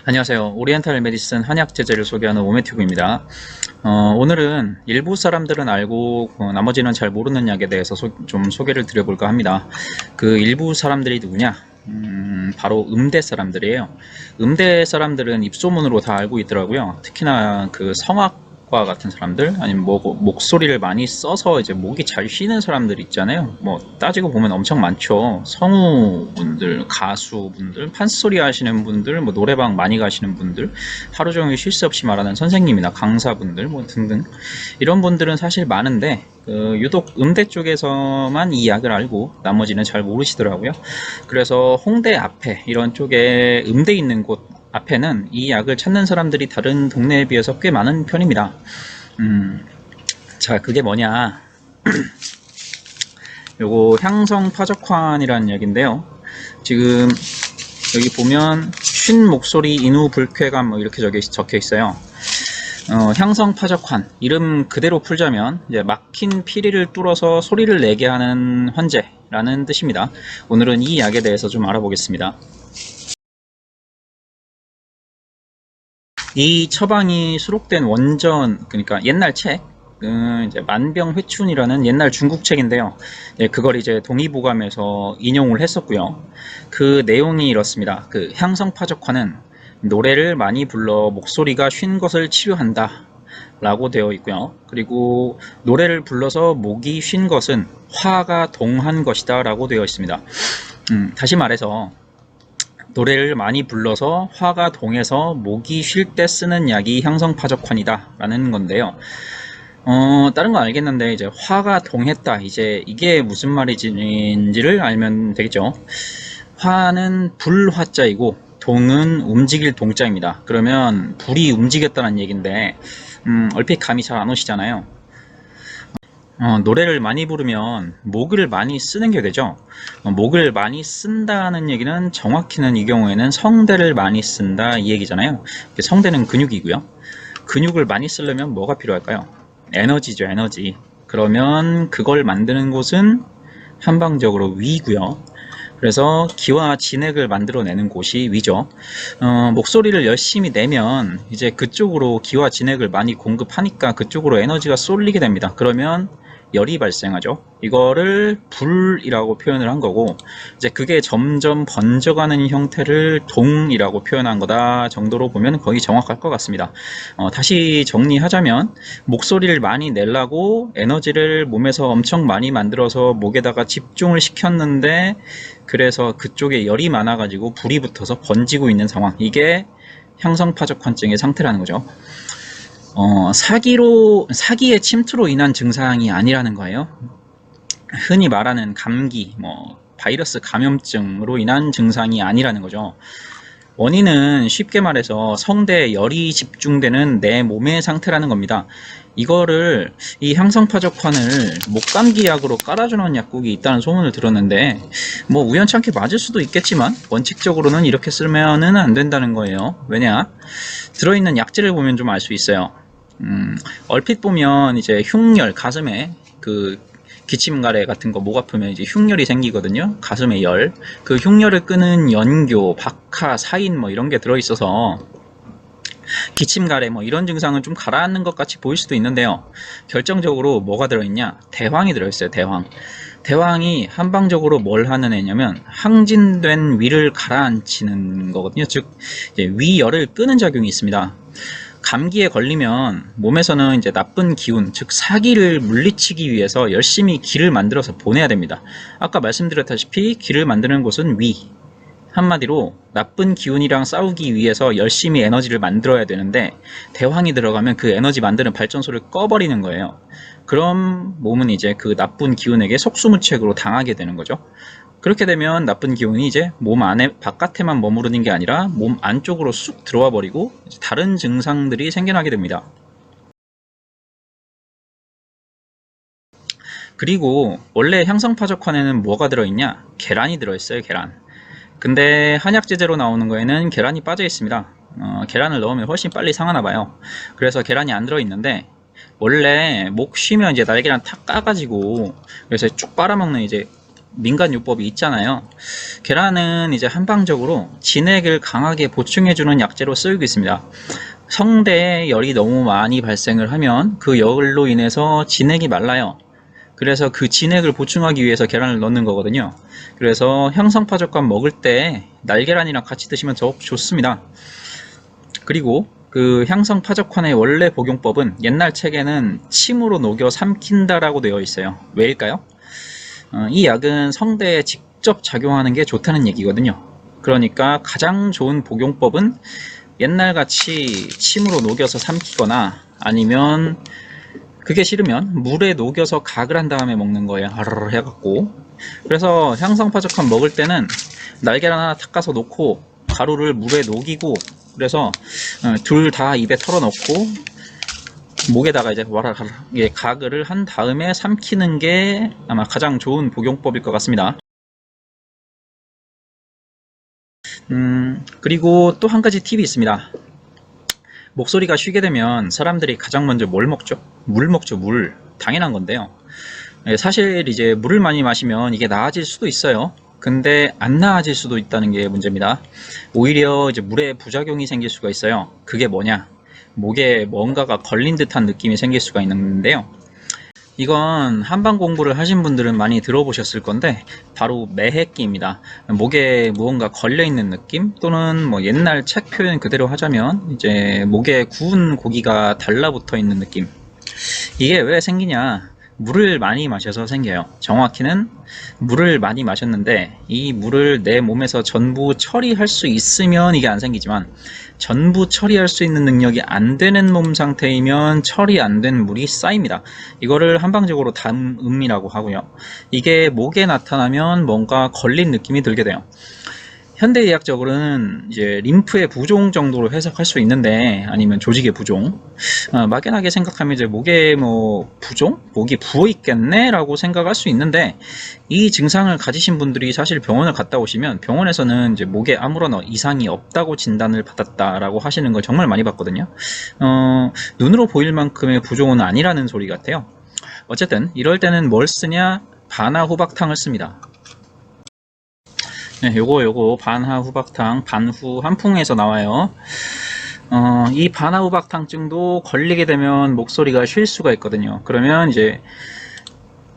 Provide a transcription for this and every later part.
안녕하세요. 오리엔탈 메디슨 한약 제제를 소개하는 오메튜브입니다. 오늘은 일부 사람들은 알고 나머지는 잘 모르는 약에 대해서 좀 소개를 드려볼까 합니다. 그 일부 사람들이 누구냐? 바로 음대 사람들이에요. 음대 사람들은 입소문으로 다 알고 있더라고요. 특히나 그 성악과 같은 사람들, 아니면 뭐 목소리를 많이 써서 이제 목이 잘 쉬는 사람들 있잖아요. 뭐 따지고 보면 엄청 많죠. 성우분들, 가수분들, 판소리 하시는 분들, 뭐 노래방 많이 가시는 분들, 하루 종일 쉴 새 없이 말하는 선생님이나 강사분들, 뭐 등등 이런 분들은 사실 많은데 유독 음대 쪽에서만 이 약을 알고 나머지는 잘 모르시더라고요. 그래서 홍대 앞에 이런 쪽에 음대 있는 곳 앞에는 이 약을 찾는 사람들이 다른 동네에 비해서 꽤 많은 편입니다. 자, 그게 뭐냐? 요거 향성파적환이라는 약인데요. 지금 여기 보면 쉰 목소리 인후 불쾌감 뭐 이렇게 적혀 있어요. 향성파적환, 이름 그대로 풀자면 이제 막힌 피리를 뚫어서 소리를 내게 하는 환제라는 뜻입니다. 오늘은 이 약에 대해서 좀 알아보겠습니다. 이 처방이 수록된 원전, 그러니까 옛날 책, 이제 만병회춘이라는 옛날 중국 책인데요. 그걸 이제 동의보감에서 인용을 했었고요. 그 내용이 이렇습니다. 그 향성파적화는 노래를 많이 불러 목소리가 쉰 것을 치료한다 라고 되어 있고요. 그리고 노래를 불러서 목이 쉰 것은 화가 동한 것이다 라고 되어 있습니다. 다시 말해서 노래를 많이 불러서 화가 동해서 목이 쉴 때 쓰는 약이 향성파적환이다 라는 건데요. 다른 건 알겠는데 이제 화가 동했다, 이제 이게 무슨 말인지를 알면 되겠죠. 화는 불화자이고 동은 움직일 동자입니다. 그러면 불이 움직였다는 얘기인데 얼핏 감이 잘 안 오시잖아요. 노래를 많이 부르면 목을 많이 쓰는 게 되죠. 목을 많이 쓴다는 얘기는 정확히는 이 경우에는 성대를 많이 쓴다 이 얘기잖아요. 성대는 근육이고요. 근육을 많이 쓰려면 뭐가 필요할까요? 에너지죠, 에너지. 그러면 그걸 만드는 곳은 한방적으로 위고요. 그래서 기와 진액을 만들어내는 곳이 위죠. 목소리를 열심히 내면 이제 그쪽으로 기와 진액을 많이 공급하니까 그쪽으로 에너지가 쏠리게 됩니다. 그러면 열이 발생하죠. 이거를 불이라고 표현을 한 거고, 이제 그게 점점 번져가는 형태를 동이라고 표현한 거다 정도로 보면 거의 정확할 것 같습니다. 다시 정리하자면 목소리를 많이 내려고 에너지를 몸에서 엄청 많이 만들어서 목에다가 집중을 시켰는데, 그래서 그쪽에 열이 많아가지고 불이 붙어서 번지고 있는 상황, 이게 향성파적환증의 상태라는 거죠. 사기의 침투로 인한 증상이 아니라는 거예요. 흔히 말하는 감기, 바이러스 감염증으로 인한 증상이 아니라는 거죠. 원인은 쉽게 말해서 성대에 열이 집중되는 내 몸의 상태라는 겁니다. 이거를, 이 향성파적환을 목감기 약으로 깔아주는 약국이 있다는 소문을 들었는데, 뭐 우연찮게 맞을 수도 있겠지만 원칙적으로는 이렇게 쓰면은 안 된다는 거예요. 왜냐? 들어있는 약재를 보면 좀 알 수 있어요. 얼핏 보면 이제 흉열, 가슴에 그 기침가래 같은 거 목 아프면 이제 흉열이 생기거든요. 가슴에 열. 그 흉열을 끄는 연교, 박하, 사인 뭐 이런 게 들어있어서 기침가래 뭐 이런 증상은 좀 가라앉는 것 같이 보일 수도 있는데요. 결정적으로 뭐가 들어있냐? 대황이 들어있어요. 대황. 대황이 한방적으로 뭘 하는 애냐면 항진된 위를 가라앉히는 거거든요. 즉 이제 위열을 끄는 작용이 있습니다. 감기에 걸리면 몸에서는 이제 나쁜 기운, 즉 사기를 물리치기 위해서 열심히 기를 만들어서 보내야 됩니다. 아까 말씀드렸다시피 기를 만드는 곳은 위. 한마디로 나쁜 기운이랑 싸우기 위해서 열심히 에너지를 만들어야 되는데, 대황이 들어가면 그 에너지 만드는 발전소를 꺼버리는 거예요. 그럼 몸은 이제 그 나쁜 기운에게 속수무책으로 당하게 되는 거죠. 그렇게 되면 나쁜 기운이 이제 몸 안에, 바깥에만 머무르는 게 아니라 몸 안쪽으로 쑥 들어와 버리고 다른 증상들이 생겨나게 됩니다. 그리고 원래 향성파적환에는 뭐가 들어있냐? 계란이 들어있어요, 계란. 근데 한약 제제로 나오는 거에는 계란이 빠져 있습니다. 계란을 넣으면 훨씬 빨리 상하나 봐요. 그래서 계란이 안 들어있는데, 원래 목 쉬면 이제 날계란 탁 까가지고 그래서 쭉 빨아먹는 이제 민간요법이 있잖아요. 계란은 이제 한방적으로 진액을 강하게 보충해주는 약재로 쓰이고 있습니다. 성대에 열이 너무 많이 발생을 하면 그 열로 인해서 진액이 말라요. 그래서 그 진액을 보충하기 위해서 계란을 넣는 거거든요. 그래서 향성파적관 먹을 때 날계란이랑 같이 드시면 더 좋습니다. 그리고 그 향성파적환의 원래 복용법은 옛날 책에는 침으로 녹여 삼킨다라고 되어 있어요. 왜일까요? 이 약은 성대에 직접 작용하는 게 좋다는 얘기거든요. 그러니까 가장 좋은 복용법은 옛날같이 침으로 녹여서 삼키거나 아니면 그게 싫으면 물에 녹여서 각을 한 다음에 먹는 거예요. 하르르 해갖고. 그래서 향성파적환 먹을 때는 날계란 하나 닦아서 놓고 가루를 물에 녹이고 그래서 둘 다 입에 털어넣고 목에다가 이제 가글을 한 다음에 삼키는 게 아마 가장 좋은 복용법일 것 같습니다. 그리고 또 한 가지 팁이 있습니다. 목소리가 쉬게 되면 사람들이 가장 먼저 뭘 먹죠? 물 먹죠, 물. 당연한 건데요. 사실 이제 물을 많이 마시면 이게 나아질 수도 있어요. 근데 안 나아질 수도 있다는 게 문제입니다. 오히려 이제 물에 부작용이 생길 수가 있어요. 그게 뭐냐? 목에 뭔가가 걸린 듯한 느낌이 생길 수가 있는데요. 이건 한방 공부를 하신 분들은 많이 들어보셨을 건데 바로 매핵기입니다. 목에 무언가 걸려있는 느낌 또는 뭐 옛날 책 표현 그대로 하자면 이제 목에 구운 고기가 달라붙어 있는 느낌. 이게 왜 생기냐? 물을 많이 마셔서 생겨요. 정확히는 물을 많이 마셨는데 이 물을 내 몸에서 전부 처리할 수 있으면 이게 안 생기지만 전부 처리할 수 있는 능력이 안 되는 몸 상태이면 처리 안 된 물이 쌓입니다. 이거를 한방적으로 담음이라고 하고요. 이게 목에 나타나면 뭔가 걸린 느낌이 들게 돼요. 현대의학적으로는 이제 림프의 부종 정도로 해석할 수 있는데 아니면 조직의 부종 막연하게 생각하면 이제 목에 뭐 부종? 목이 부어 있겠네 라고 생각할 수 있는데 이 증상을 가지신 분들이 사실 병원을 갔다 오시면 병원에서는 이제 목에 아무런 이상이 없다고 진단을 받았다라고 하시는 걸 정말 많이 봤거든요. 눈으로 보일 만큼의 부종은 아니라는 소리 같아요. 어쨌든 이럴 때는 뭘 쓰냐? 반하후박탕을 씁니다. 네, 요거 반하후박탕 반후 한풍에서 나와요. 이 반하후박탕증도 걸리게 되면 목소리가 쉴 수가 있거든요. 그러면 이제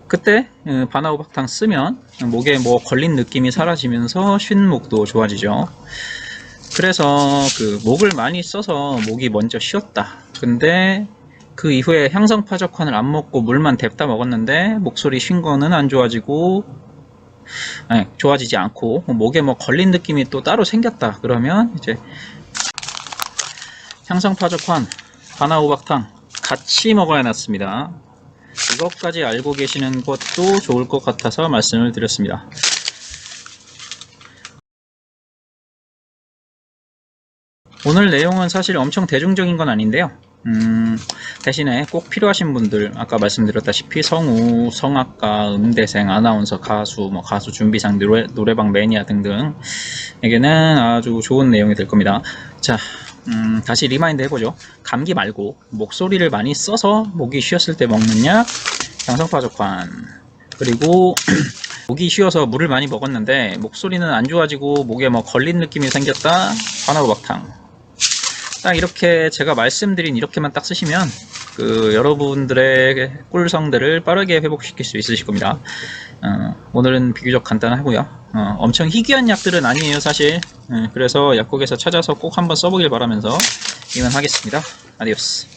그때 반하후박탕 쓰면 목에 뭐 걸린 느낌이 사라지면서 쉰 목도 좋아지죠. 그래서 그 목을 많이 써서 목이 먼저 쉬었다. 근데 그 이후에 향성파적환을 안 먹고 물만 뎁다 먹었는데 목소리 쉰 거는 안 좋아지고 좋아지지 않고 목에 뭐 걸린 느낌이 또 따로 생겼다 그러면 이제 향성파적환, 반하후박탕 같이 먹어야 낫습니다. 이것까지 알고 계시는 것도 좋을 것 같아서 말씀을 드렸습니다. 오늘 내용은 사실 엄청 대중적인 건 아닌데요. 대신에 꼭 필요하신 분들, 아까 말씀드렸다시피 성우, 성악가, 음대생, 아나운서, 가수, 뭐 가수 준비상, 노래방 매니아 등등에게는 아주 좋은 내용이 될 겁니다. 자, 다시 리마인드 해보죠. 감기 말고 목소리를 많이 써서 목이 쉬었을 때 먹는 약, 향성파적환. 그리고 목이 쉬어서 물을 많이 먹었는데 목소리는 안 좋아지고 목에 뭐 걸린 느낌이 생겼다, 반하후박탕. 딱 이렇게 제가 말씀드린 이렇게만 딱 쓰시면 그 여러분들의 꿀성들을 빠르게 회복시킬 수 있으실 겁니다. 오늘은 비교적 간단하고요. 엄청 희귀한 약들은 아니에요 사실. 그래서 약국에서 찾아서 꼭 한번 써보길 바라면서 이만 하겠습니다. 아디오스.